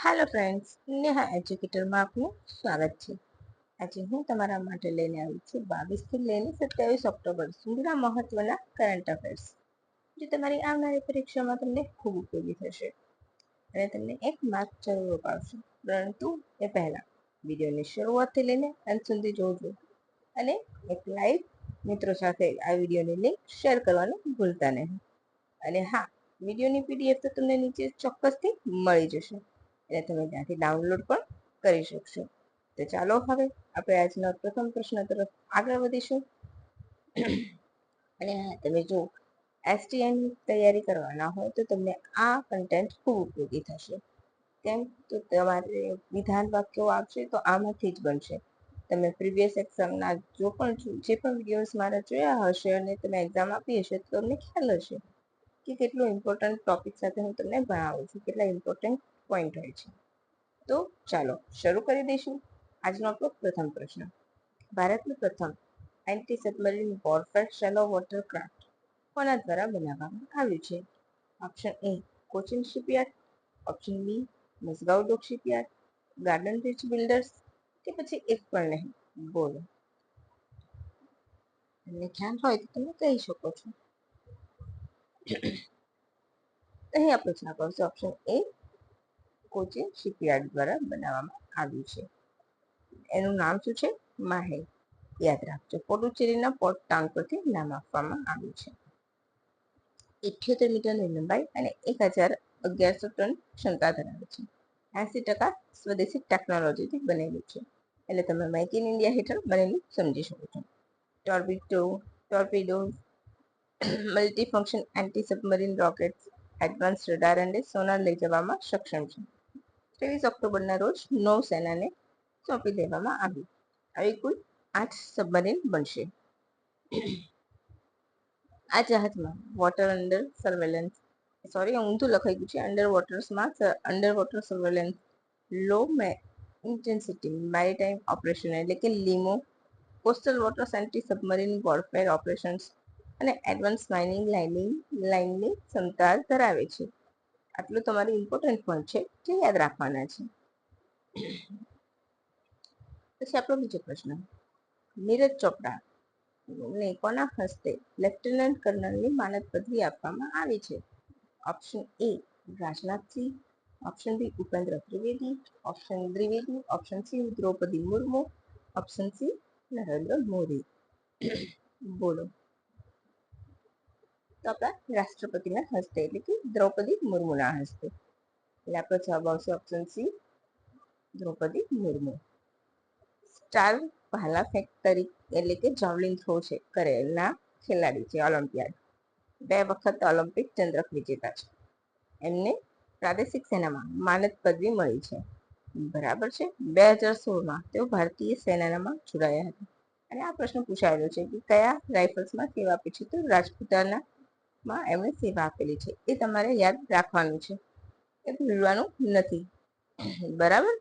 Hello friends, Neha એજ્યુકેટરમાં આપનું સ્વાગત છે. આજે હું તમારા માટે લઈને આવી છું 22 થી લઈને 27 ઓક્ટોબર સુધીના મહત્વના કરંટ અફેર્સ, જે તમારી આવનારી પરીક્ષામાં તમને ખૂબ ઉપયોગી થશે અને તમને એક માર્ક જરૂર અપાવશે. પરંતુ એ પહેલા વિડીયોની શરૂઆતથી લઈને અંત સુધી જોજો અને એક લાઈક મિત્રો સાથે આ વિડીયોની લિંક શેર કરવાનું ભૂલતા નહીં. અને હા, વિડીયોની પીડીએફ તો તમને નીચે ચોક્કસથી મળી જશે અને તમે ત્યાંથી ડાઉનલોડ પણ કરી શકશો. તો ચાલો હવે આપણે આજના પ્રથમ પ્રશ્ન તરફ આગળ વધીશું. અને હા, તમે જો એસટીએની તૈયારી કરવાના હોય તો તમને આ કન્ટેન્ટ ખૂબ ઉપયોગી થશે. કેમ તો તમારે વિધાન વાક્યો આવશે તો આમાંથી જ બનશે. તમે પ્રીવિયસ એક્ઝામના જે પણ વિડીયોઝ મારા જોયા હશે અને તમે એક્ઝામ આપી હશે તો તમને ખ્યાલ હશે કે કેટલું ઇમ્પોર્ટન્ટ ટોપિક સાથે હું તમને ભણાવું છું, કેટલા ઇમ્પોર્ટન્ટ પોઈન્ટ હોય છે. તો ચાલો શરૂ કરી દઈશું. આજનો આપણો પ્રથમ પ્રશ્ન: ભારતનું પ્રથમ anti submarine warfare shallow watercraft કોના દ્વારા બનાવવામાં આવ્યું છે? Option A Cochin shipyard, option B Mazagaon dock shipyard, garden reach builders કે પછી એક પણ નહીં. બોલો. તમને ખ્યાલ હોય તો તમે કહી શકો છો. અહીં આપણો જવાબ આવશે ઓપ્શન એ કોચિન શિપયાર્ડ દ્વારા બનાવવામાં આવ્યું છે. એનું નામ શું છે? માહે. યાદ રાખજો, પોડુચેરીના પોર્ટ ટાઉન પરથી નામ આપવામાં આવ્યું છે. 78 મીટરની લંબાઈ અને 1111 ટન ક્ષમતા ધરાવે છે. 80% સ્વદેશી ટેકનોલોજીથી બનેલું છે. એટલે તમે મેક ઇન ઇન્ડિયા હેઠળ બનેલું સમજી શકો છો. Torpedo, multifunction anti submarine rockets, advance radar અને સોનાર લઈ જવામાં સક્ષમ છે. 23 ઓક્ટોબરના રોજ નૌસેનાને સોંપી દેવામાં આવ્યું. આવી કુલ 8 સબમરીન બનશે. આ જહાજમાં વોટર અંડર સર્વેલન્સ ઊંધું લખાઈ ગયું છે, under water surveillance, low intensity maritime operation એટલે કે LIMO, coastal waters anti submarine warfare operations અને એડવાન્સ માઇનિંગ લાઇનની ક્ષમતા ધરાવે છે. આટલું તમારી ઇમ્પોર્ટન્ટ પોઈન્ટ છે જે યાદ રાખવાના છે. પછી આપણો બીજો પ્રશ્ન: નીરજ ચોપડા ને કોના હસ્તે લેફ્ટનન્ટ કર્નલની માનદ પદવી આપવામાં આવી છે? ઓપ્શન એ Rajnath Singh, option B Upendra Trivedi, option C Draupadi Murmu, option C Narendra Modi. બોલો. તો આપણા રાષ્ટ્રપતિના હસ્તે એટલે કે દ્રૌપદી મુર્મુના હસ્તે. એટલે આપણો જવાબ આવશે option C Draupadi Murmu. Star ભાલા ફેંક એટલે કે જાવલિન થ્રો છે કરેલા ખેલાડી છે, ઓલિમ્પિયાડ 2 વખત ઓલિમ્પિક ચંદ્રક વિજેતા છે. એમને પ્રાદેશિક સેનામાં માનદ પદવી મળી છે. બરાબર છે. 2016માં તેઓ ભારતીય સેનામાં જોડાયા હતા. અને આ પ્રશ્ન પૂછાયેલો છે કે કયા રાઇફલ્સમાં સેવા આપી છે? તો રાજપૂતાનામાં એમણે સેવા આપેલી છે. એ તમારે યાદ રાખવાનું છે, એ ભૂલવાનું નથી. બરાબર.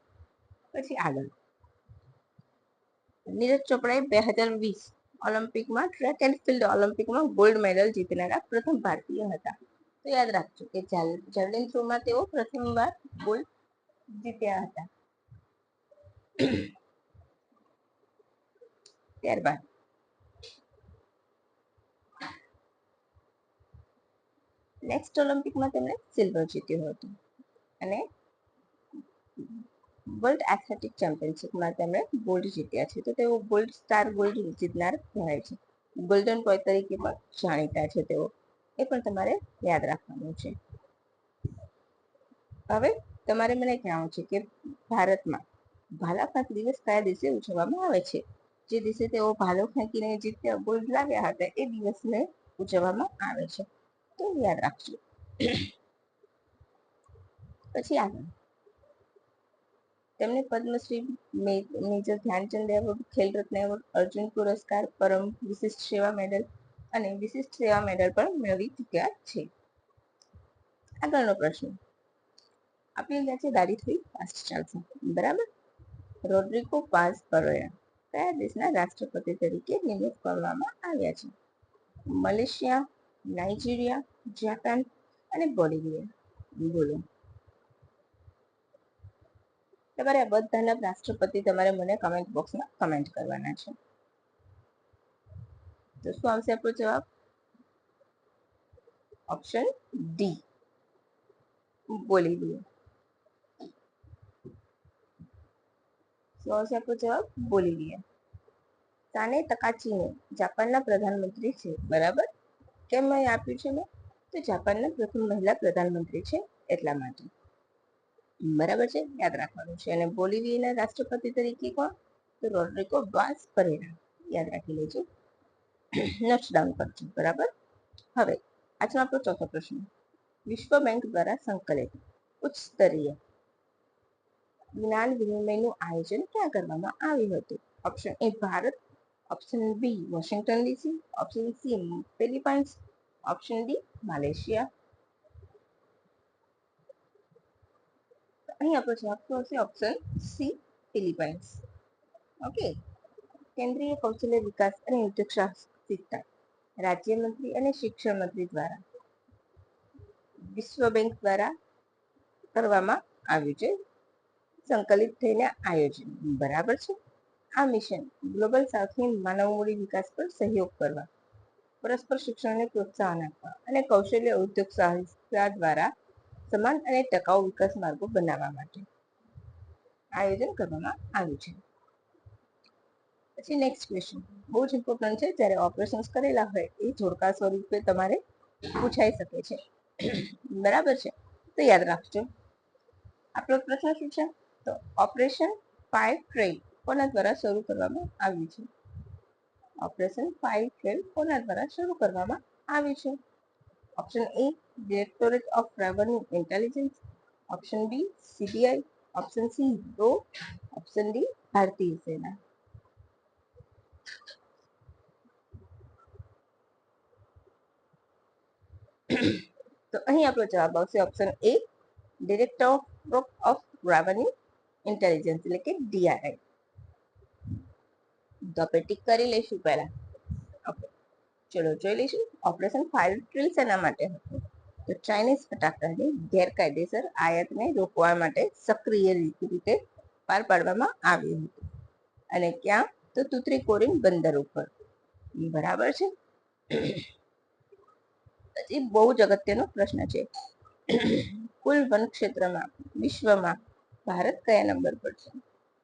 પછી આગળ: નીરજ ચોપડાએ 2020 ઓલિમ્પિકમાં ટ્રેક એન્ડ ફિલ્ડ ઓલિમ્પિકમાં ગોલ્ડ મેડલ જીતનારા પ્રથમ ભારતીય હતા. તો યાદ રાખજો કે જાવેલિન થ્રોમાં તેઓ પ્રથમવાર ગોલ્ડ જીત્યા હતા. ત્યારબાદ નેક્સ્ટ ઓલિમ્પિકમાં તેમણે સિલ્વર જીત્યું હતું અને વર્લ્ડ એથ્લેટિક ચેમ્પિયનશિપમાં તેમણે ગોલ્ડ જીત્યા છે. તો તેઓ ગોલ્ડ જીતનાર કહેવાય છે. ગોલ્ડન બોય તરીકે પણ જાણીતા છે તેઓ. એ પણ તમારે યાદ રાખવાનું છે. હવે તમારે મને કહેવાનું છે કે ભારતમાં ભાલા ફેંક દિવસ કયા દિવસે ઉજવવામાં આવે છે? જે દિવસે તેઓ ભાલો ફેંકીને જીત્યા ગોલ્ડ લાવ્યા હતા એ દિવસને ઉજવવામાં આવે છે. તો યાદ રાખજો. પછી આગળ: તેમને Padmashri, major Dhyan Chand award, Khel Ratna award, Arjun પુરસ્કાર, પરમ વિશિષ્ટ સેવા મેડલ અને વિશિષ્ટ સેવા મેડલ પણ મેળવી ચૂક્યા છે. આગળનો પ્રશ્ન આપણી ત્યાં છે ગાડી થોડી ફાસ્ટ ચાલશે. બરાબર. રોડ્રિગો પાઝ પરોયા કયા દેશના રાષ્ટ્રપતિ તરીકે નિમણૂક કરવામાં આવ્યા છે? મલેશિયા, નાઇજીરિયા, જાપાન અને બોલિવિયા. બોલો. તમારે આ બધાના રાષ્ટ્રપતિ તમારે મને કમેન્ટ બોક્સમાં કમેન્ટ કરવાના છે. તો શું આવશે આપણો જવાબ? Option D, Bolivia. શું આવશે આપણો જવાબ? બોલિવિયા. સાને તકાચીને જાપાનના પ્રધાનમંત્રી છે, બરાબર? કેમ અહીં આપ્યું છે મેં? તો જાપાનના પ્રથમ મહિલા પ્રધાનમંત્રી છે એટલા માટે, બરાબર છે, યાદ રાખવાનું છે. અને બોલિવિયાના રાષ્ટ્રપતિ તરીકે કોણ? તો રોડ્રિગો વાસ પરેરા, યાદ રાખી લેજો, નોટ ડાઉન કરજો, બરાબર. હવે આજનો આપણો ચોથો પ્રશ્ન, વિશ્વ બેંક દ્વારા સંકલિત ઉચ્ચ સ્તરીય જ્ઞાન વિનિમયનું આયોજન ક્યાં કરવામાં આવ્યું હતું? Option A Bharat, option B Washington DC, option C Philippines, option D Malaysia. અહીં આપણો જવાબ શું હશે? Option C Philippines. ઓકે. કેન્દ્રીય કૌશલ્ય વિકાસ અને ઉદ્યોગ સાહસિકતા રાજ્યમંત્રી અને શિક્ષણ મંત્રી દ્વારા વિશ્વ બેંક દ્વારા કરવામાં આવ્યું છે સંકલિત થઈને આયોજન, બરાબર છે. આ મિશન ગ્લોબલ સાઉથની માનવ મૂડી વિકાસ પર સહયોગ કરવા, પરસ્પર શિક્ષણને પ્રોત્સાહન આપવા અને કૌશલ્ય ઉદ્યોગ સાહસિકતા દ્વારા સમાન અને ટકાઉ વિકાસ માર્ગો બનાવવા માટે આયોજન કરવામાં આવ્યું છે. પછી નેક્સ્ટ ક્વેશ્ચન બહુ જ ઇમ્પોર્ટન્ટ છે, જ્યારે ઓપરેશન્સ કરેલા હોય એ જોડકા સ્વરૂપે તમારે પૂછાઈ શકે છે, બરાબર છે. તો યાદ રાખજો. આપણો પ્રશ્ન શું છે? તો ઓપરેશન ફાયર ટ્રેલ કોના દ્વારા શરૂ કરવામાં આવ્યું છે? ઓપરેશન ફાયર ટ્રેલ કોના દ્વારા શરૂ કરવામાં આવ્યું છે? Option A directorate of revenue intelligence, option B CBI, option C રો, ઓપ્શન ડી ભારતીય સેના. તો અહીં આપણો જવાબ આવશે option A directorate of revenue intelligence, એટલે કે ડીઆરઆઈ. તો આપણે ટીક કરી લઈશું પહેલા. ઓકે, ચલો જોઈ લઈશું ઓપરેશન ફાયર ટ્રેલ શેના માટે હતું? તો ચાઇનીઝ ફટાકડાની ગેરકાયદેસર આયાતને રોકવા માટે સક્રિય રીતે પાર પાડવામાં આવ્યું હતું. અને ક્યાં? તો તુત્રીકોરિન બંદર ઉપર, બરાબર છે. પછી બહુ જ અગત્યનો પ્રશ્ન છે, કુલ વન ક્ષેત્રમાં વિશ્વમાં ભારત કયા નંબર પર છે?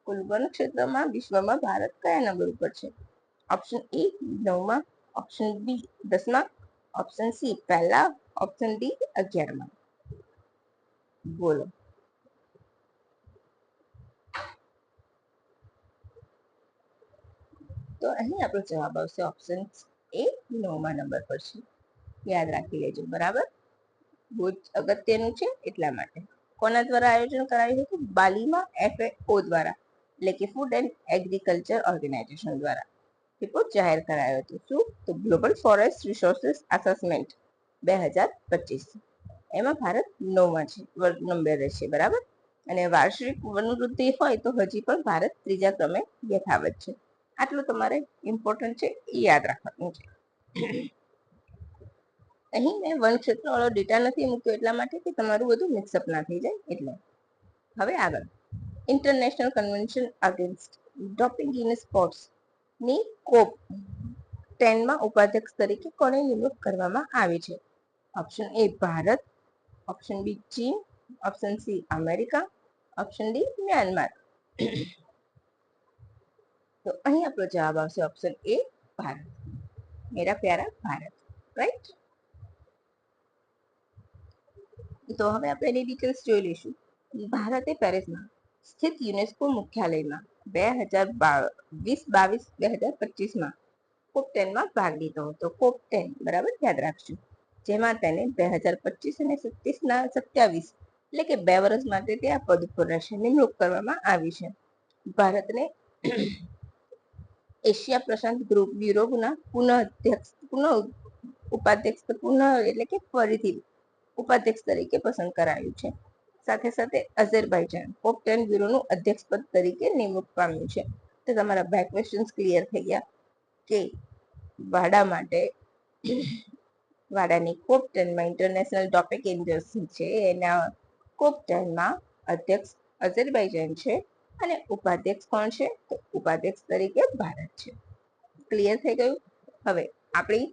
કુલ વન ક્ષેત્રમાં વિશ્વમાં ભારત કયા નંબર ઉપર છે? ઓપ્શન એ 9માં, ઓપ્શન બી 10માં, ઓપ્શન સી પહેલા, ઓપ્શન ડી 11માં. બોલો. તો અહીં આપણો જવાબ આવશે ઓપ્શન એ 9મા નંબર પર છે, યાદ રાખી લેજો, બરાબર. બહુ જ અગત્યનું છે એટલા માટે. કોના દ્વારા આયોજન કરાયું હતું? બાલીમાં FAO દ્વારા, એટલે કે ફૂડ એન્ડ એગ્રીકલ્ચર ઓર્ગેનાઇઝેશન દ્વારા રિપોર્ટ જાહેર કરાયો હતો. શું? તો ગ્લોબલ ફોરેસ્ટ રિસોર્સિસ અસેસમેન્ટ 2025. એમાં ભારત 9માં છે, વર્ગ નંબરે છે, બરાબર. અને વાર્ષિક વનવૃદ્ધિ હોય તો હજી પણ ભારત 3જા ક્રમે યથાવત છે. આટલું તમારે ઇમ્પોર્ટન્ટ છે, એ યાદ રાખવાનું છે. અહીં મેં વન ક્ષેત્ર વાળો ડેટા નથી મૂક્યો એટલા માટે કે તમારું બધું મિક્સઅપ ના થઈ જાય એટલે. હવે આગળ, international convention against doping in sports ની કોપ 10માં ઉપાધ્યક્ષ તરીકે કોને નિમણૂક કરવામાં આવી છે? Option A Bharat, option B ચીન, option C America, option D Myanmar. તો અહીં આપણો જવાબ આવશે ઓપ્શન એ ભારત, મેરા પ્યારા ભારત, રાઈટ. તો હવે આપણે એની ડિટેલ્સ જોઈ લઈશું. ભારતે પેરિસમાં સ્થિત યુનેસ્કો મુખ્યાલયમાં 2022-2025માં કોપ 10માં ભાગ લીધો હતો. કોપ 10, બરાબર, યાદ રાખજો. જેમાં તેને 2025 અને 27 એટલે કે 2 વર્ષ માટે તે આ પદ ઉપર રહેશે, નિમણૂક કરવામાં આવી છે. ભારતને એશિયા પ્રશાંત ગ્રુપ યુરોપના એટલે કે ફરીથી ઉપાધ્યક્ષ તરીકે પસંદ કરાયું છે. સાથે સાથે અઝરબાઈજાન કોપ 10 બ્યુરોનું અધ્યક્ષ પદ તરીકે નિમણૂક પામ્યું છે. તો તમારા બે ક્વેશ્ચન્સ ક્લિયર થઈ ગયા કે વાડા માટે વાડાની કોપ 10માં ઇન્ટરનેશનલ ડોપિંગ એજન્સી છે, એના કોપ 10માં અધ્યક્ષ અઝરબાઈજાન છે અને ઉપાધ્યક્ષ કોણ છે? તો ઉપાધ્યક્ષ તરીકે ભારત છે. ક્લિયર થઈ ગયું? હવે આપણી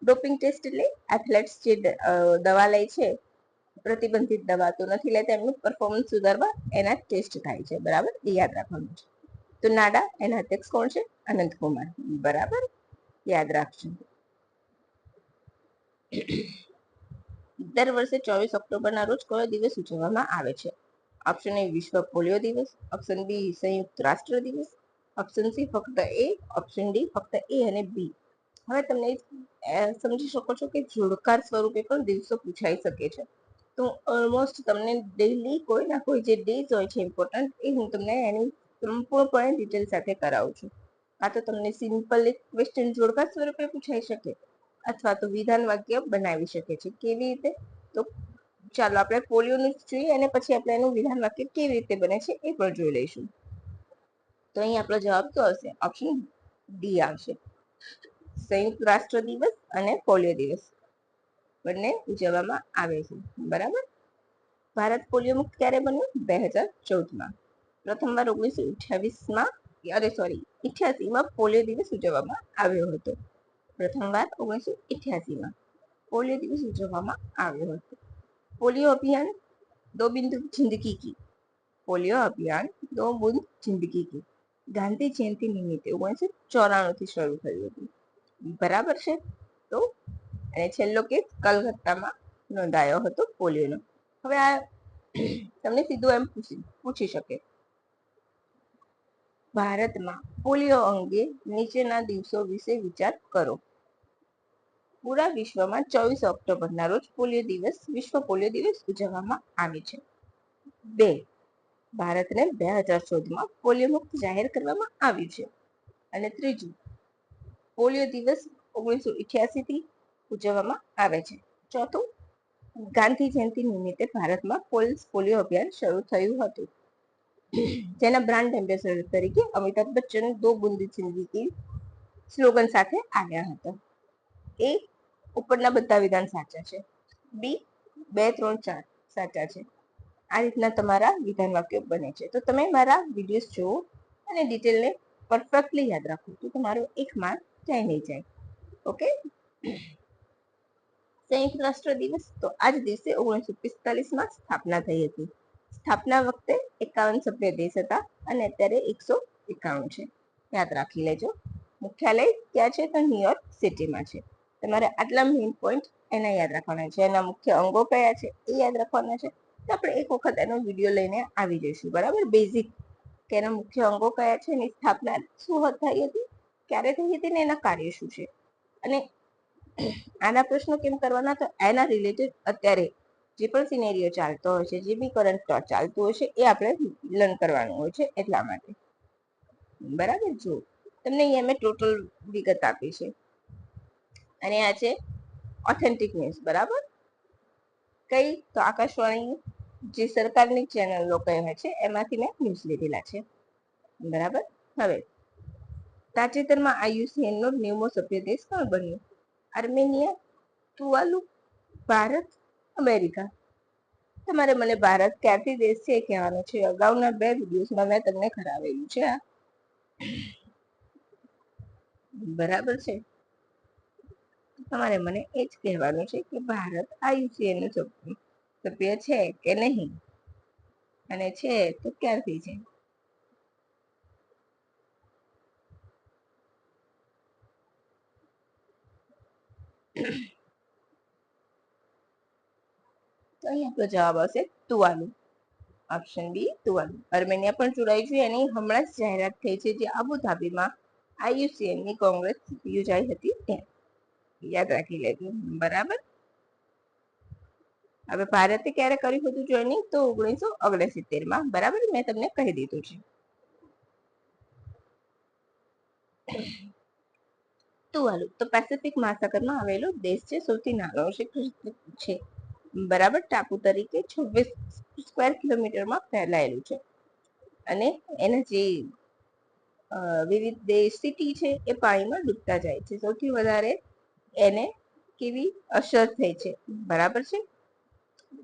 ડોપિંગ ટેસ્ટ એટલે એથ્લેટ્સ જે દવા લે છે, પ્રતિબંધિત દવા તો નથી લેતા, એમનું પરફોર્મન્સ સુધારવા એના ટેસ્ટ થાય છે. બરાબર, એ યાદ રાખવાનું છે. તો નાડા એના અધ્યક્ષ કોણ છે? અનંત કુમાર. બરાબર, યાદ રાખજો. દર વર્ષે 24 ઓક્ટોબરના રોજ કયો દિવસ ઉજવવામાં આવે છે? ઓપ્શન એ વિશ્વ પોલિયો દિવસ, ઓપ્શન બી સંયુક્ત રાષ્ટ્ર દિવસ, ઓપ્શન સી ફક્ત એ, ઓપ્શન ડી ફક્ત એ અને બી. હવે તમને સમજી શકો છો કે જોડકાર સ્વરૂપે પણ દિવસો પૂછાઈ શકે છે. તો ઓલમોસ્ટ તમને ડેઈલી કોઈ ના કોઈ જે ડેઝ હોય છે ઇમ્પોર્ટન્ટ, એ હું તમને એની સંપૂર્ણપણે ડિટેલ સાથે કરાવું છું. આ તો તમને સિમ્પલ એક ક્વેશ્ચન જોડકાર સ્વરૂપે પૂછાઈ શકે, અથવા તો વિધાન વાક્ય બનાવી શકે છે. કેવી રીતે? તો ચાલો આપણે પોલિયોનું જોઈએ અને પછી આપણે એનું વિધાન વાક્ય કેવી રીતે બને છે એ પણ જોઈ લઈશું. તો અહીં આપણો જવાબ તો હશે ઓપ્શન ડી આવશે. સંયુક્ત રાષ્ટ્ર દિવસ અને પોલિયો દિવસ બંને ઉજવવામાં આવે છે. બરાબર. ભારત પોલિયો મુક્ત ક્યારે બન્યું? 2014માં. પ્રથમવાર 1988માં પોલિયો દિવસ ઉજવવામાં આવ્યો હતો. પ્રથમવાર 1988માં પોલિયો દિવસ ઉજવવામાં આવ્યો હતો. પોલિયો અભિયાન દો બિંદુ જિંદગી કી. પોલિયો અભિયાન દો બૂંદ જિંદગી કી ગાંધી જયંતિ નિમિત્તે 1994 થી શરૂ થયું હતું. બરાબર છે. તો અને છેલ્લો કેસ કલકત્તામાં નોંધાયો હતો પોલિયોનો. હવે આ તમને સીધું એમ પૂછી શકે, ભારતમાં પોલિયો અંગે નીચેના દિવસો વિશે વિચાર કરો. પૂરા વિશ્વમાં 24 ઓક્ટોબરના રોજ વિશ્વ પોલિયો દિવસ ઉજવવામાં આવે છે. 2. ભારતને 2014માં પોલિયો મુક્ત જાહેર કરવામાં આવ્યું છે. અને 3, પોલિયો દિવસ 1988 થી ઉજવવામાં આવે છે. 4, ગાંધી જયંતિ નિમિત્તે ભારતમાં પોલિયો અભિયાન શરૂ થયું હતું, જેના બ્રાન્ડ એમ્બેસેડર તરીકે અમિતાભ બચ્ચન દો બૂંદ જિંદગી સ્લોગન સાથે આવ્યા હતા. એ ઉપરના બધા વિધાન સાચા છે. બી 2, 3, 4 સાચા છે. આ રીતના તમારા વિધાન વાક્યો બને છે. તો તમે મારા વિડીયોઝ જુઓ અને ડિટેલને પરફેક્ટલી યાદ રાખો તો તમારો 1 માર્ક જાય નહીં જાય. ઓકે. સંયુક્ત રાષ્ટ્ર દિવસ તો આ જ દિવસે 1945માં સ્થાપના થઈ હતી. સ્થાપના વખતે 51 સભ્ય દેશ હતા અને અત્યારે 151 છે. યાદ રાખી લેજો. મુખ્યાલય ક્યાં છે? તો ન્યુયોર્ક સિટીમાં છે. તમારે આટલા મેઇન પોઈન્ટ એના યાદ રાખવાના છે. એના મુખ્ય અંગો કયા છે એ યાદ રાખવાના છે. તો આપણે એક વખત એનો વિડીયો લઈને આવી જઈશું. બરાબર, બેઝિક કે એના મુખ્ય અંગો કયા છે, એની સ્થાપના શું થઈ હતી, ક્યારે થઈ હતી ને એના કાર્ય શું છે. અને આના પ્રશ્નો કેમ કરવાના? તો એના રિલેટેડ અત્યારે જે પણ સિનેરિયો ચાલતો હોય છે, જે બી કરંટ ચાલતું હોય છે, એ આપણે લર્ન કરવાનું હોય છે. એટલા માટે બરાબર. જો તમને અહીંયા મેં ટોટલ વિગત આપી છે અને આ છે ઓથેન્ટિક ન્યૂઝ. બરાબર. કઈ? તો આકાશવાણી જે સરકારની ચેનલો કહેવાય છે એમાંથી મેં ન્યૂઝ લીધેલા છે. બરાબર. હવે તાજેતરમાં IUCN નો 90મો સભ્ય દેશ કોણ બન્યો? Armenia, Tuvalu, Bharat, America. તમારે મને ભારત ક્યાંથી દેશ છે કહેવાનું છે. અગાઉના 2 વિડીયોઝમાં મેં તમને કરાવેલું છે. બરાબર છે. તમારે મને એ જ કહેવાનું છે કે ભારત IUCN નો સભ્ય છે કે નહીં, અને છે તો ક્યારથી છે. તો અહીં આપણો જવાબ આવશે તુવાલુ. Option B તુવાલુ. આર્મેનિયા પણ જોડાઈ છે. એની હમણાં જ જાહેરાત થઈ છે, જે અબુધાબીમાં IUCN ની કોંગ્રેસ યોજાઈ હતી ત્યાં. યાદ રાખી લેજો. બરાબર. હવે ભારતે ક્યારે કર્યું હતું જોઈનિંગ? તો 1969માં. બરાબર, મેં તમને કહી દીધું છે. તુવાલુ તો પેસિફિક મહાસાગરમાં આવેલો દેશ છે. સૌથી નાનો છે. બરાબર. ટાપુ તરીકે 26 સ્ક્વેર કિલોમીટરમાં ફેલાયેલું છે અને એના જે વિવિધ સિટી છે એ પાણીમાં ડૂબતા જાય છે. સૌથી વધારે એને કેવી અસર થઈ છે? બરાબર છે,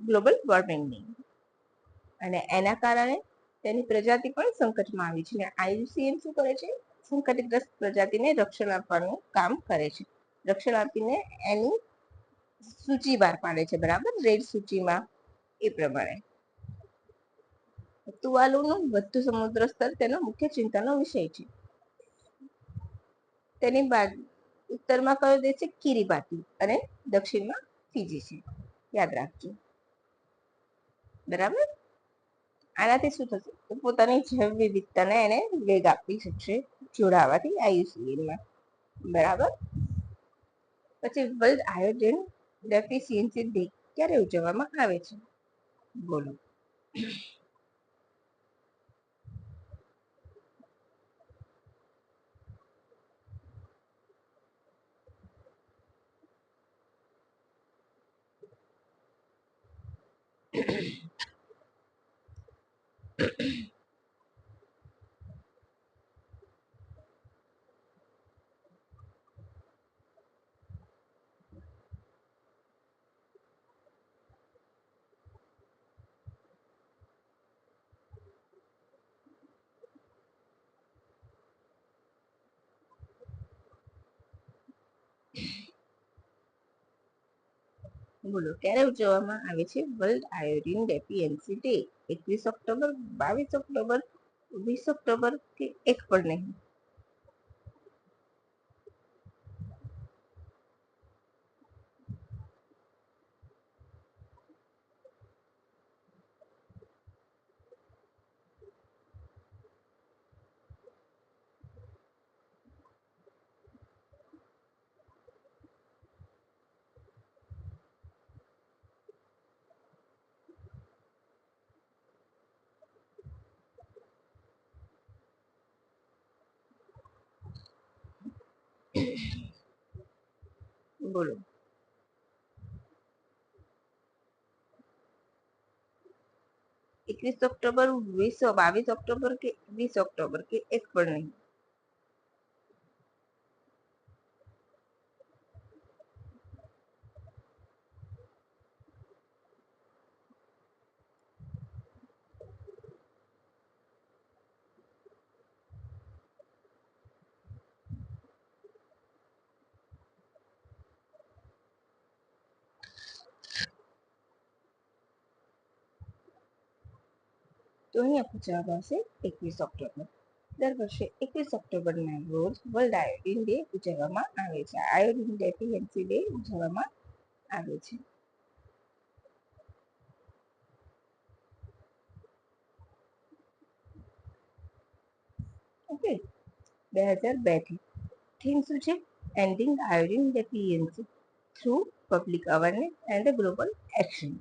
ગ્લોબલ વોર્મિંગની. અને એના કારણે તેની પ્રજાતિ પણ સંકટમાં આવી છે. IUCN શું કરે છે? સંકટગ્રસ્ત પ્રજાતિને રક્ષણ આપવાનું કામ કરે છે. રક્ષણ આપીને એની સૂચિ બહાર પાડે છે, બરાબર, રેડ સૂચિમાં. એ પ્રમાણે તુવાલુનું વધતું સમુદ્ર સ્તર તેનો મુખ્ય ચિંતાનો વિષય છે. તેની બાજુ ઉત્તરમાં કયો દેશ છે? કિરિબાતી, અને દક્ષિણમાં ફીજી છે. યાદ રાખજો, બરાબર. આનાથી શું થશે? તો પોતાની જૈવ વિવિધતાને એને વેગ આપી શકશે જોડાવાથી IUCN-માં, બરાબર. પછી વર્લ્ડ આયોડિન ડેફિશિયન્સી ડે ક્યારે ઉજવવામાં આવે છે? બોલો. બોલો, ક્યારે ઉજવવામાં આવે છે world iodine deficiency day? 21 October, 22 October, 20 October કે એક પણ નહીં? બોલો. 21 ઓક્ટોબર, 22 ઓક્ટોબર કે 20 ઓક્ટોબર કે એક પણ નહીં? તો અહીંયા જવાબ આવશે 21 ઓક્ટોબર. દર વર્ષે 21 ઓક્ટોબરના રોજ વર્લ્ડ આયોડિન ડે ઉજવવામાં આવે છે. આયોડિન ડેફિશિયન્સી ડે ઉજવવામાં આવે છે. ઓકે, 2002 થી થીમ શું છે? Ending iodine deficiency through public awareness and global action.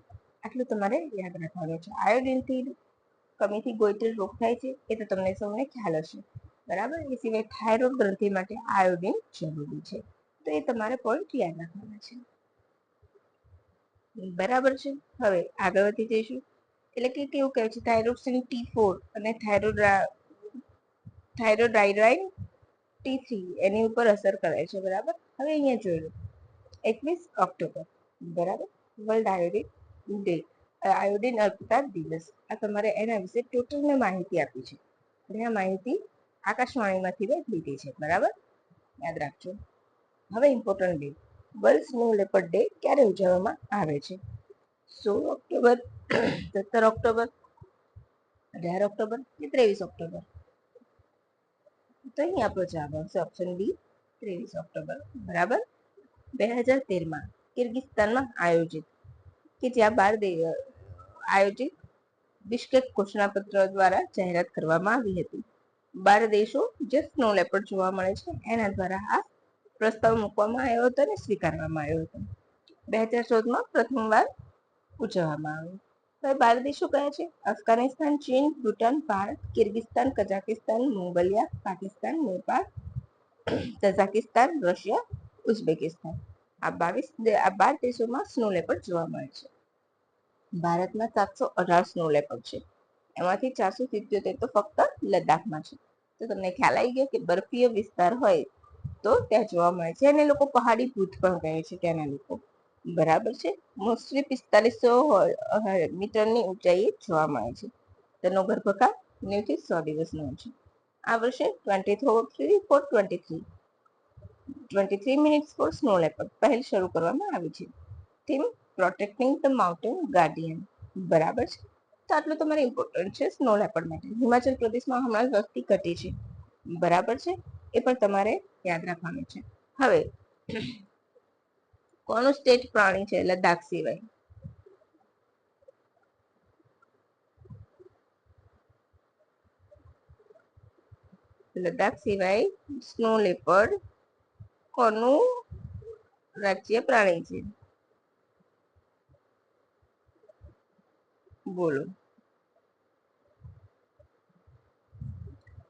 આટલું તમારે યાદ રાખવાનું છે. આયોડિનથી કમીથી ગોઈટર રોગ થાય છે, એ તો તમને સૌને ખ્યાલ હશે, બરાબર. એ સિવાય થાઇરોઇડ ગ્રંથિ માટે આયોડિન જરૂરી છે, તો એ તમારે પોઈન્ટ યાદ રાખવાના છે, બરાબર છે. હવે આગળ વધી જઈશું. એટલે કે કેવું કહે છે, થાઇરોક્સિન T4 અને થાઇરોડાઇરાઇન T3 એની ઉપર અસર કરે છે, બરાબર. હવે અહીંયા જોઈ લો, 21 ઓક્ટોબર, બરાબર, વર્લ્ડ આયોડિન ડે, આયોડિન અર્પતા દિવસ. આ તમારે એના વિશે ટોટલ મેં માહિતી આપી છે, અને આ માહિતી આકાશવાણીમાંથી મેં લીધી છે, બરાબર, યાદ રાખજો. હવે important day, world snow leopard day ક્યારે ઉજવવામાં આવે છે? 16 ઓક્ટોબર, 17 ઓક્ટોબર, 18 ઓક્ટોબર કે 23 ઓક્ટોબર? તો અહીં આપણો જવાબ આવશે ઓપ્શન ડી, 23 ઓક્ટોબર, બરાબર. 2013માં કિર્ગિસ્તાનમાં આયોજિત, કે જ્યાં આયોજિત બિશ્કેક ઘોષણાપત્ર દ્વારા જાહેરાત કરવામાં આવી હતી. 12 દેશો જે સ્નો લેપર્ડ જોવા મળે છે એના દ્વારા આ પ્રસ્તાવ મૂકવામાં આવ્યો હતો અને સ્વીકારવામાં આવ્યો હતો. 2014માં પ્રથમવાર ઉજવવામાં આવ્યો. હવે 12 દેશો કયા છે? અફઘાનિસ્તાન, ચીન, Bhutan, Bharat, કિર્ગિસ્તાન, Kazakhstan, Mongolia, Pakistan, Nepal, Tajikistan, Russia, Uzbekistan. આ 12 દેશોમાં સ્નો લેપર્ડ જોવા મળે છે. ભારતમાં 718 સ્નો લેપર્ડ છે, એમાંથી 477 તો ફક્ત લદ્દાખમાં છે. તો તમને ખ્યાલ આવી ગયો કે બરફીય વિસ્તાર હોય તો ત્યાં જોવા મળે છે, અને લોકો પહાડી ભૂત પણ કહે છે ત્યાંના લોકો, બરાબર છે. મોસ્ટલી 4500 મીટરની ઊંચાઈએ જોવા મળે છે. તેનો ગર્ભકાળ 90 થી 100 દિવસનો છે. આ વર્ષે 23 મિનિટ્સ ફોર સ્નો લેપર્ડ પહેલ શરૂ કરવામાં આવી છે. Theme protecting the mountain Guardian. બરાબર છે. તો આટલું તમારે ઇમ્પોર્ટન્ટ છે સ્નો લેપર્ડ માટે. હિમાચલ પ્રદેશમાં હમણાં વસ્તી ઘટી છે. બરાબર છે, એ પણ તમારે યાદ રાખવાનું છે. હવે કોનું સ્ટેટ પ્રાણી છે લદ્દાખ સિવાય? લદ્દાખ સિવાય સ્નો લેપર્ડ કોનું રાજ્ય પ્રાણી છે? બોલો.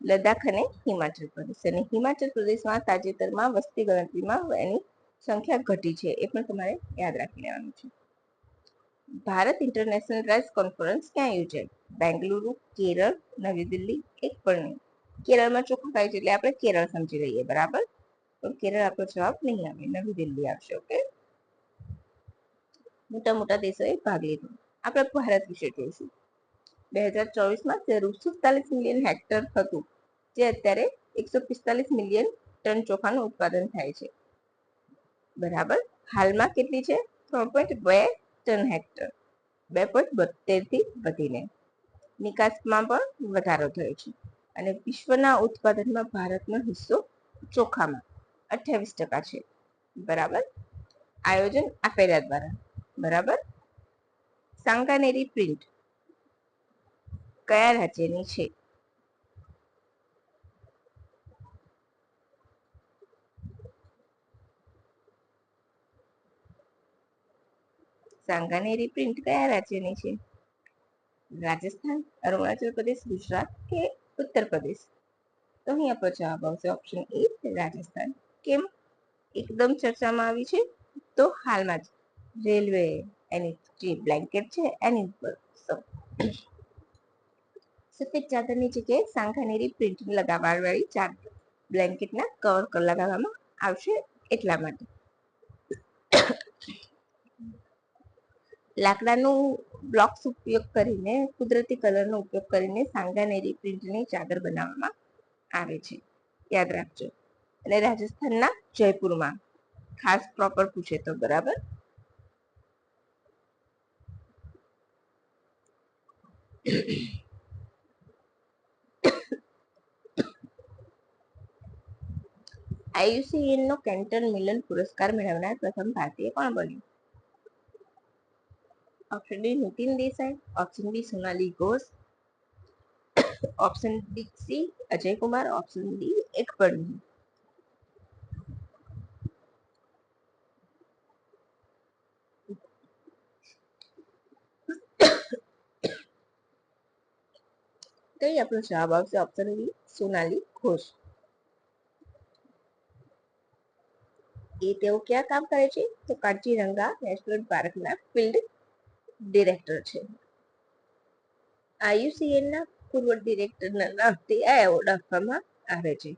લદ્દાખ અને હિમાચલ પ્રદેશ. અને હિમાચલ પ્રદેશમાં તાજેતરમાં વસ્તી ગણતરીમાં એની સંખ્યા ઘટી છે, એ પણ તમારે યાદ રાખી લેવાનું છે. ભારત ઇન્ટરનેશનલ રાઇસ કોન્ફરન્સ ક્યાં યોજાય? બેંગલુરુ, કેરળ, નવી દિલ્હી, એક પણ નહીં. કેરળમાં ચોખ્ખું થાય છે એટલે આપણે કેરળ સમજી લઈએ. બરાબર, પણ કેરળ આપણો જવાબ નહીં આવે, નવી દિલ્હી આવશે. ઓકે. મોટા મોટા દેશોએ ભાગ લીધો. આપણે ભારત વિશે જોઈશું. 2024માં 47 મિલિયન હેક્ટર હતું, જે અત્યારે 145 મિલિયન ટન ચોખાનું ઉત્પાદન થાય છે. બરાબર. હાલમાં કેટલી છે? 3.2 ટન હેક્ટર. 2.72 થી વધીને નિકાસમાં પણ વધારો થયો છે. અને વિશ્વના ઉત્પાદનમાં ભારતનો હિસ્સો ચોખામાં 28% છે. બરાબર. આયોજન આપેલા દ્વારા. બરાબર. સાંગાનેરી પ્રિન્ટ કયા રાજ્યની છે? સાંગાનેરી પ્રિન્ટ કયા રાજ્યની છે? રાજસ્થાન, અરુણાચલ પ્રદેશ, ગુજરાત કે ઉત્તર પ્રદેશ? તો અહીં આપણો જવાબ આવશે ઓપ્શન એ, રાજસ્થાન. કેમ? એકદમ ચર્ચામાં આવી છે. તો હાલમાં જ રેલવે એની જે બ્લેન્કેટ છે એની ઉપર સફેદ ચાદરની જગ્યાએ સાંગાનેરી પ્રિન્ટ લગાવવાળી ચાદર બ્લેન્કેટના કવર લગાવવામાં આવશે એટલા માટે. લાકડાનું બ્લોક્સ ઉપયોગ કરીને, કુદરતી કલરનો ઉપયોગ કરીને સાંગાનેરી પ્રિન્ટની ચાદર બનાવવામાં આવે છે. યાદ રાખજો. અને રાજસ્થાનના જયપુરમાં ખાસ પ્રોપર પૂછે તો. બરાબર. IUCN નો કેન્ટન મિલન પુરસ્કાર મેળવનાર પ્રથમ ભારતીય કોણ બન્યું? Option D Nitin Desai, option B Sonali Ghosh, option C Ajay Kumar, option D એક પણ નહીં. કઈ આપણો જવાબ આવશે? ઓપ્શન બી સોનાલી ઘોષ. એ તેઓ ક્યાં કામ કરે છે? તો કાંચીરંગા નેશનલ પાર્કના ફિલ્ડ ડિરેક્ટર છે. IUCN ના પૂર્વ ડિરેક્ટરના નામથી આ એવોર્ડ આપવામાં આવે છે.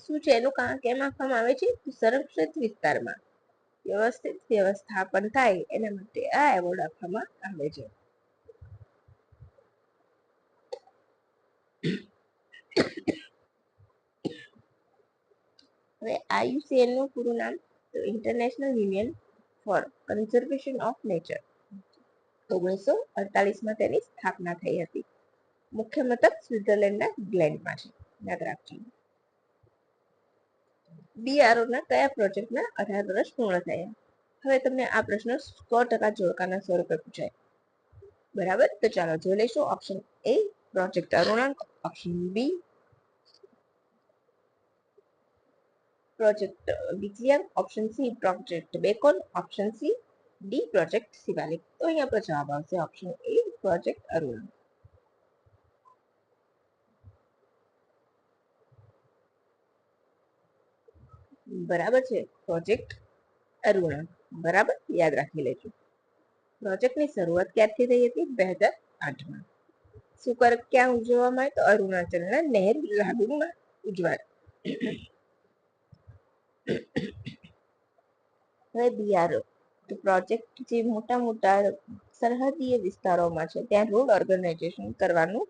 શું છે એનું કામ? કેમ આપવામાં આવે છે? સંરક્ષિત વિસ્તારમાં વ્યવસ્થિત વ્યવસ્થાપન થાય એના માટે આ એવોર્ડ આપવામાં આવે છે. હવે IUCN નું પૂરું નામ તો International Union for Conservation of Nature. 1948માં તેની સ્થાપના થઈ હતી. મુખ્ય મથક સ્વિટ્ઝરલેન્ડના ગ્લેન્ડમાં છે. યાદ રાખજો. BRO ના કયા પ્રોજેક્ટના 18 વર્ષ પૂર્ણ થયા? હવે તમને આ પ્રશ્ન 100% જોડકાના સ્વરૂપે પૂછાય. બરાબર. તો ચાલો જોઈ લઈશું. Option A project Arunank, option B project Vigyan, option C project Beacon, option C D project Shivalik. તો અહીંયા આપણો જવાબ આવશે ઓપ્શન એ પ્રોજેક્ટ અરુણાંક. બરાબર છે. પ્રોજેક્ટ અરુણાંક. બરાબર, યાદ રાખી લેજો. પ્રોજેક્ટની શરૂઆત ક્યારથી થઈ હતી? 2008માં. શું ક્યાં ઉજવવામાં આવે? તો અરુણાચલના નહેર લાગુમાં ઉજવાય. હવે BRO તો પ્રોજેક્ટ જે મોટા મોટા સરહદીય વિસ્તારોમાં છે ત્યાં રોડ ઓર્ગેનાઇઝેશન કરવાનું,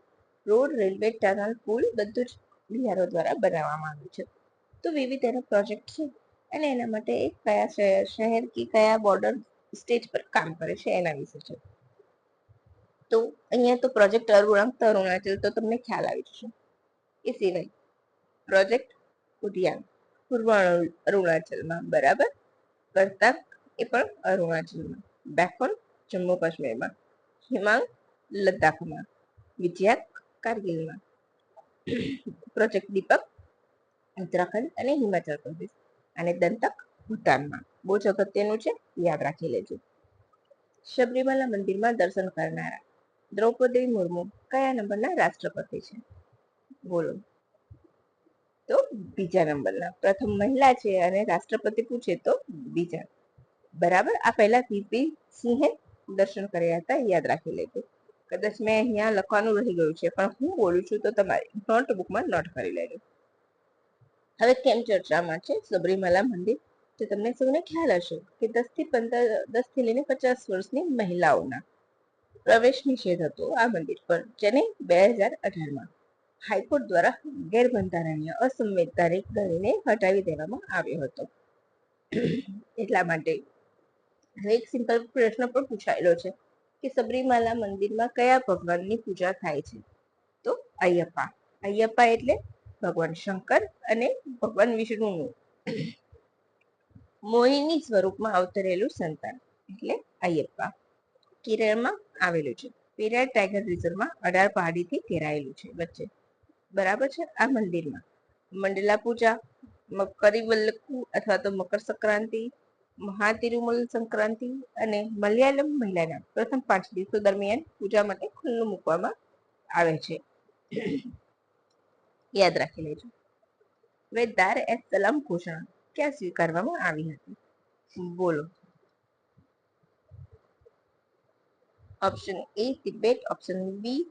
રોડ, રેલવે, ટનલ, પુલ બધું જ બિહારો દ્વારા બનાવવામાં આવ્યું છે. તો વિવિધ એના પ્રોજેક્ટ છે અને એના માટે કયા શહેર કે કયા બોર્ડર સ્ટેજ પર કામ કરે છે એના વિશે છે. તો અહીંયા તો પ્રોજેક્ટ અરુણાચલ તો તમને ખ્યાલ આવી જશે. એ સિવાય પ્રોજેક્ટ ઉદ્યાન પૂર્વ અરુણાચલમાં, બરાબર. કરતાક એ પણ અરુણાચલમાં, બેકોન જમ્મુ કાશ્મીરમાં, હિમાંગ લદ્દાખમાં, વિજયાક કારગિલમાં, પ્રોજેક્ટ દીપક ઉત્તરાખંડ અને હિમાચલ પ્રદેશ, અને દંતક ભૂટાનમાં. બહુ જ અગત્યનું છે, યાદ રાખી લેજો. શબરીમલા મંદિરમાં દર્શન કરનારા દ્રૌપદી મુર્મુ કયા નંબરના રાષ્ટ્રપતિ છે? બોલો. તો બીજા નંબરના. પ્રથમ મહિલા છે અને રાષ્ટ્રપતિ પૂછે તો બીજા. બરાબર. આ પહેલા વીપી સિંહે દર્શન કર્યા હતા, યાદ રાખી લેજો. કદાચ મેં અહીંયા લખવાનું રહી ગયું છે, પણ હું બોલું છું તો તમારી નોટબુકમાં નોટ કરી લેજો. હવે કેમ ચર્ચામાં છે સબરીમલા મંદિર? તો તમને સૌને ખ્યાલ હશે કે 10 થી લઈને 50 વર્ષની મહિલાઓના પ્રવેશ નિષેધ હતો આ મંદિર પર, જેને 2018માં હાઈકોર્ટ દ્વારા ગેરબંધારણીય અસંવૈધાનિક ગણીને હટાવી દેવામાં આવ્યો હતો. એટલા માટે હવે એક સિમ્પલ પ્રશ્ન પણ પૂછાયેલો છે કે સબરીમાલા મંદિરમાં કયા ભગવાનની પૂજા થાય છે? તો અયપ્પા. અયપ્પા એટલે ભગવાન શંકર અને ભગવાન વિષ્ણુનું મોહિની સ્વરૂપમાં અવતરેલું સંતાન એટલે અયપ્પા. કેરળમાં આવેલું છે. પેરિયાર ટાઈગર રિઝર્વમાં 18 પહાડીથી ઘેરાયેલું છે વચ્ચે. બરાબર છે. આ મંદિરમાં મંડલા પૂજા, મકરિવલ્લકુ અથવા તો મકર સંક્રાંતિ, મહાતિરુમલ સંક્રાંતિ અને મલયાલમ મહિનાના પ્રથમ 5 દિવસો દરમિયાન પૂજા માટે ખુલ્લું મૂકવામાં આવે છે. યાદ રાખી લેજો. હવે દાર એસ સલામ ઘોષણા ક્યાં સ્વીકારવામાં આવી હતી? બોલો. Option A Tibet, option B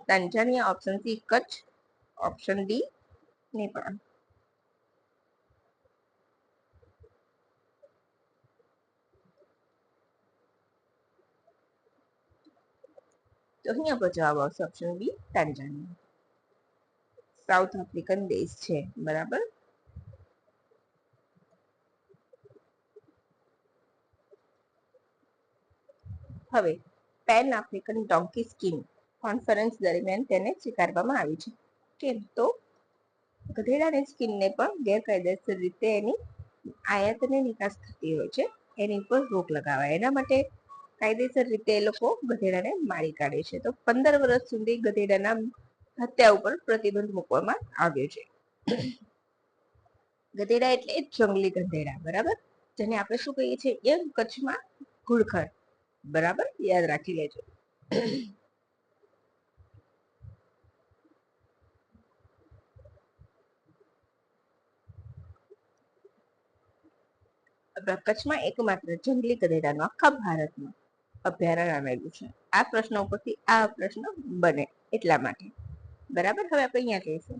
Tanzania, option C Kutch, option D Nepal. તો અહીંયા પર જવાબ આવશે option B Tanzania. South African દેશ છે, બરાબર. હવે Pan African donkey scheme conference દરમિયાન તેને સ્વીકારવામાં આવી છે. કેમ? તો ગધેડાની સ્કીનને પણ ગેરકાયદેસર રીતે એની આયાત અને નિકાસ થતી હોય છે, એની પર રોક લગાવાય. એના માટે કાયદેસર રીતે એ લોકો ગધેડાને મારી કાઢે છે. તો 15 વર્ષ સુધી ગધેડાના હત્યા ઉપર પ્રતિબંધ મૂકવામાં આવ્યો છે. ગધેડા એટલે જંગલી ગધેડા, બરાબર, જેને આપણે શું કહીએ છીએ? એ કચ્છમાં ઘુડખર. બરાબર, યાદ રાખી લેજો. કચ્છમાં એકમાત્ર જંગલી ગધેડાનું આખા ભારતમાં અભયારણ્ય આવેલું છે. આ પ્રશ્ન ઉપરથી આ પ્રશ્ન બને એટલા માટે. બરાબર. હવે આપણે અહીંયા જોઈશું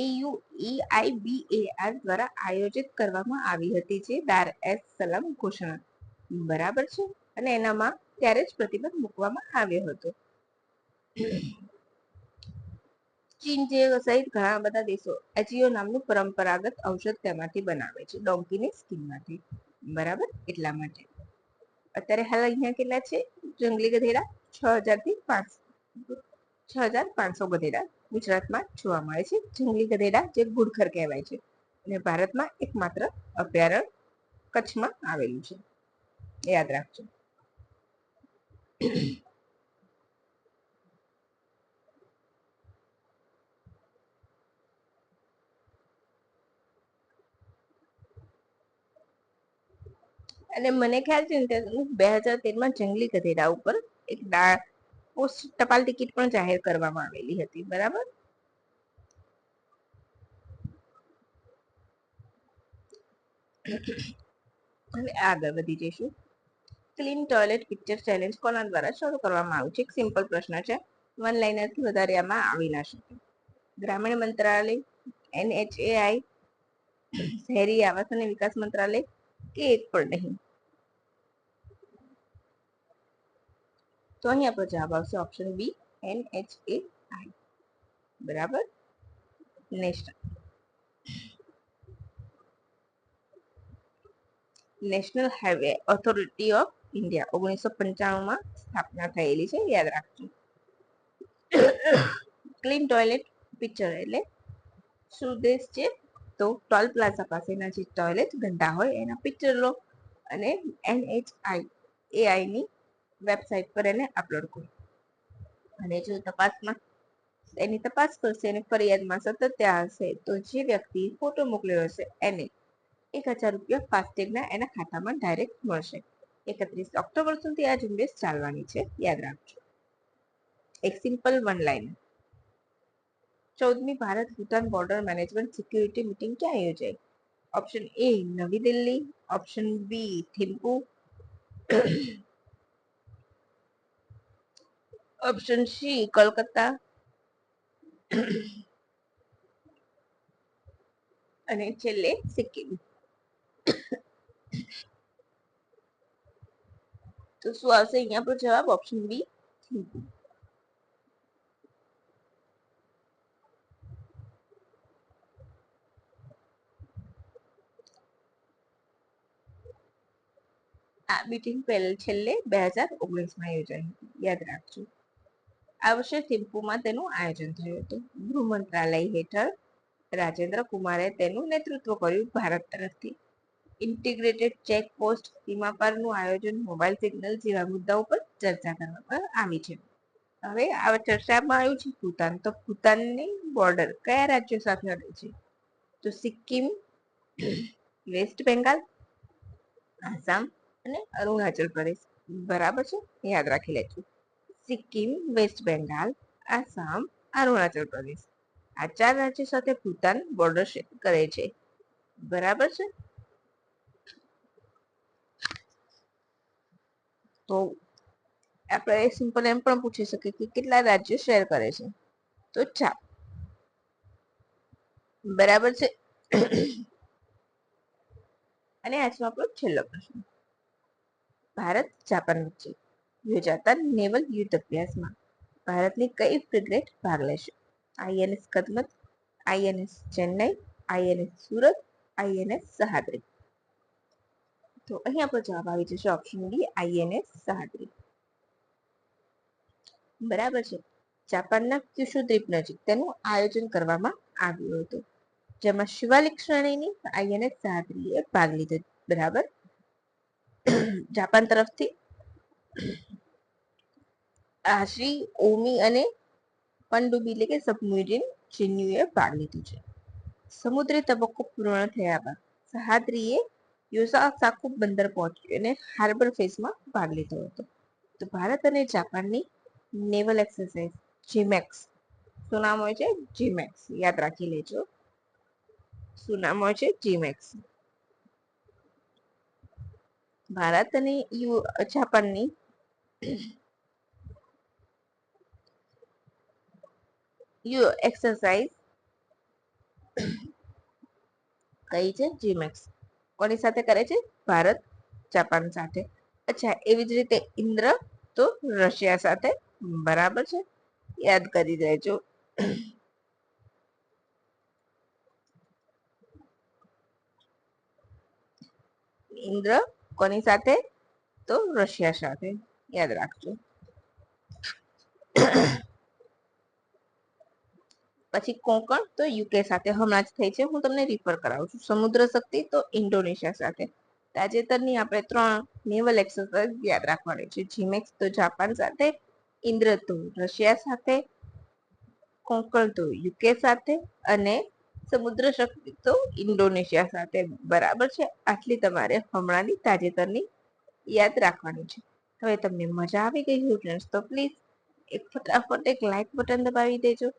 AUEIBAR દ્વારા આયોજિત કરવામાં આવી હતી જે દાર એસ સલામ ઘોષણા, બરાબર છે, અને એનામાં ત્યારે જ પ્રતિબંધ મૂકવામાં આવ્યો હતો. ચીન જે સહિત ઘણા બધા દેશો એજીઓ નામનું પરંપરાગત ઔષધ તેમાંથી બનાવે છે, ડોંકીની સ્કીનમાંથી. બરાબર, એટલા માટે. અત્યારે હાલ અહીંયા કેટલા છે જંગલી ગધેડા? 6,500 ગધેડા ગુજરાતમાં જોવા મળે છે. જંગલી ગધેડા જે ઘુડખર કહેવાય છે, અને ભારતમાં એકમાત્ર અભયારણ્ય કચ્છમાં આવેલું છે, યાદ રાખજો. અને મને ખ્યાલ છે ને 2013માં જંગલી ગધેડા ઉપર એક ટપાલ ટિકિટ પણ જાહેર કરવામાં આવેલી હતી, બરાબર. હવે આગળ વધી જઈશું. ક્લીન ટોયલેટ પિક્ચર ચેલેન્જ કોના દ્વારા શરૂ કરવામાં આવ્યું છે? એક સિમ્પલ પ્રશ્ન છે, વન લાઇનરથી વધારે આમાં આવી ના શકે. ગ્રામીણ મંત્રાલય, NHAI, શહેરી આવાસ અને વિકાસ મંત્રાલય કે એક પણ નહીં? તો અહીં આપણો જવાબ આવશે ઓપ્શન બી NHAI. બરાબર. National Highway Authority of India 1995માં સ્થાપના થયેલી છે, યાદ રાખજો. ક્લીન ટોયલેટ પિક્ચર એટલે શું દેશ છે? તો ટોલ પ્લાઝા પાસેના જે ટોયલેટ ગંદા હોય એના પિક્ચર લો અને NHAI ની વેબસાઇટ પર એને અપલોડ કરો. અને જો તપાસમાં એની તપાસ કરશે અને ફરિયાદમાં સત્યતા હશે તો જે વ્યક્તિ ફોટો મોકલ્યો હશે એને 1000 રૂપિયા ફાસ્ટેગના એના ખાતામાં ડાયરેક્ટ મળશે. 31 ઓક્ટોબર સુધી આ ઝુંબેશ ચાલવાની છે, યાદ રાખજો. એક સિમ્પલ વન લાઇન. 14મી Bharat Bhutan border management security meeting ક્યાં યોજાઈ? Option A Navi Delhi, option B Thimphu, option C Kolkata અને છેલ્લે સિક્કિમ. તો શું આવશે અહીંયા પર જવાબ? Option B Thimphu. આ મીટિંગ છેલ્લે 2019માં યોજાઈ હતી, યાદ રાખજો. આ વર્ષે થિમ્પુમાં તેનું આયોજન થયું હતું. ગૃહ મંત્રાલય હેઠળ રાજેન્દ્ર કુમારે તેનું નેતૃત્વ કર્યું ભારત તરફથી. ઇન્ટિગ્રેટેડ ચેક પોસ્ટ, સીમા પરનું આયોજન, મોબાઈલ સિગ્નલ જેવા મુદ્દાઓ પર ચર્ચા કરવામાં આવી છે. હવે આ ચર્ચામાં આવ્યું છે ભૂતાન. તો ભૂતાનની બોર્ડર કયા રાજ્યો સાથે આવે છે? તો સિક્કિમ, વેસ્ટ બેંગાલ, આસામ અને અરુણાચલ પ્રદેશ. બરાબર છે, યાદ રાખી લેજો. સિક્કિમ, વેસ્ટ બેંગાલ, આસામ, અરુણાચલ પ્રદેશ. આ 4 રાજ્યો સાથે ભૂતાન બોર્ડર શેર કરે છે. બરાબર છે. તો આપણે સિમ્પલ એમ પણ પૂછી શકીએ કે કેટલા રાજ્યો શેર કરે છે? તો 4. બરાબર છે. અને આજનો આપણો છેલ્લો પ્રશ્ન. ભારત જાપાન વચ્ચે યોજાતા નેવલ યુદ્ધ અભ્યાસમાં ભારતની કઈ ફ્રિગેટ ભાગ લેશે? INS Kadmat, INS Chennai, INS Surat, INS સહાદ્રી. તો અહીં આપણો જવાબ આવી જશે ઓપ્શન ડી INS સહાદ્રી. બરાબર છે. જાપાનના ક્યુશુ દ્વીપ નજીક તેનું આયોજન કરવામાં આવ્યું હતું, જેમાં શિવાલિક શ્રેણીની INS સહાદ્રીએ ભાગ લીધો. બરાબર. જાપાન તરફથી આશી, ઓમી અને પનડુબી એટલે કે સબમરીન ચીન્યુએ ભાગ લીધું છે. સમુદ્રી તબક્કો પૂર્ણ થયા બાદ સહાદ્રીએ યોસાસાકુ બંદર પહોંચ્યું અને હાર્બર ફેઝમાં ભાગ લીધો હતો. તો ભારત અને જાપાનની નેવલ એક્સરસાઇઝ જીમેક્સ, શું નામ હોય છે? જીમેક્સ. યાદ રાખી લેજો, શું નામ હોય છે? જીમેક્સ. ભારત અને જાપાનની એક્સરસાઇઝ કઈ છે? જીમેક્સ. કોની સાથે કરે છે? ભારત જાપાન સાથે. અચ્છા, એવી જ રીતે ઇન્દ્ર તો રશિયા સાથે. બરાબર છે, યાદ કરી દેજો. ઇન્દ્ર કોની સાથે? તો રશિયા સાથે. યાદ રાખજો. પછી કોંકણ તો યુકે સાથે હમણાં જ થઈ છે, હું તમને રિફર કરાવું છું. સમુદ્ર શક્તિ તો ઇન્ડોનેશિયા સાથે. તાજેતરની આપણે 3 નેવલ એક્સરસાઇઝ યાદ રાખવાની છે. જીમેક્સ તો જાપાન સાથે, ઇન્દ્ર તો રશિયા સાથે, કોંકણ તો યુકે સાથે અને સમુદ્ર શક્તિ તો ઇન્ડોનેશિયા સાથે. બરાબર છે. આટલી તમારે હમણાંની તાજેતરની યાદ રાખવાની છે. હવે તમને મજા આવી ગઈ હોય ફ્રેન્ડ્સ તો પ્લીઝ ફટાફટ એક લાઈક બટન દબાવી દેજો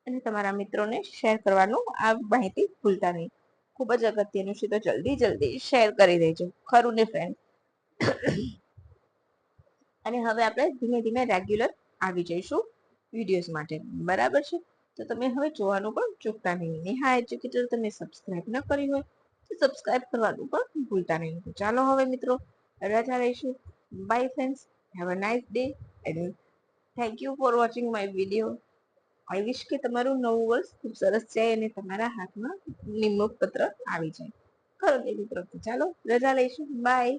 અને તમારા મિત્રોને શેર કરવાનું આ માહિતી ભૂલતા નહીં. ખૂબ જ અગત્યનું છે, તો જલ્દી શેર કરી દેજો. ખરું ને ફ્રેન્ડ? અને હવે આપણે ધીમે ધીમે રેગ્યુલર આવી જઈશું વિડીયોઝ માટે. બરાબર છે. તો તમે હવે જોવાનું પણ ચૂકતા નહીં. નેહા એજ્યુકેટર તમે સબસ્ક્રાઇબ ન કરી હોય તો સબસ્ક્રાઇબ કરવાનું પણ ભૂલતા નહીં. ચાલો હવે મિત્રો રજા લઈશું. Bye friends, have a nice day and thank you for watching my video. I wish કે તમારું નવું વર્ષ ખૂબ સરસ જાય અને તમારા હાથમાં નિમણૂક પત્ર આવી જાય. ખરો દેવી મિત્રો, ચાલો રજા લઈશું. બાય.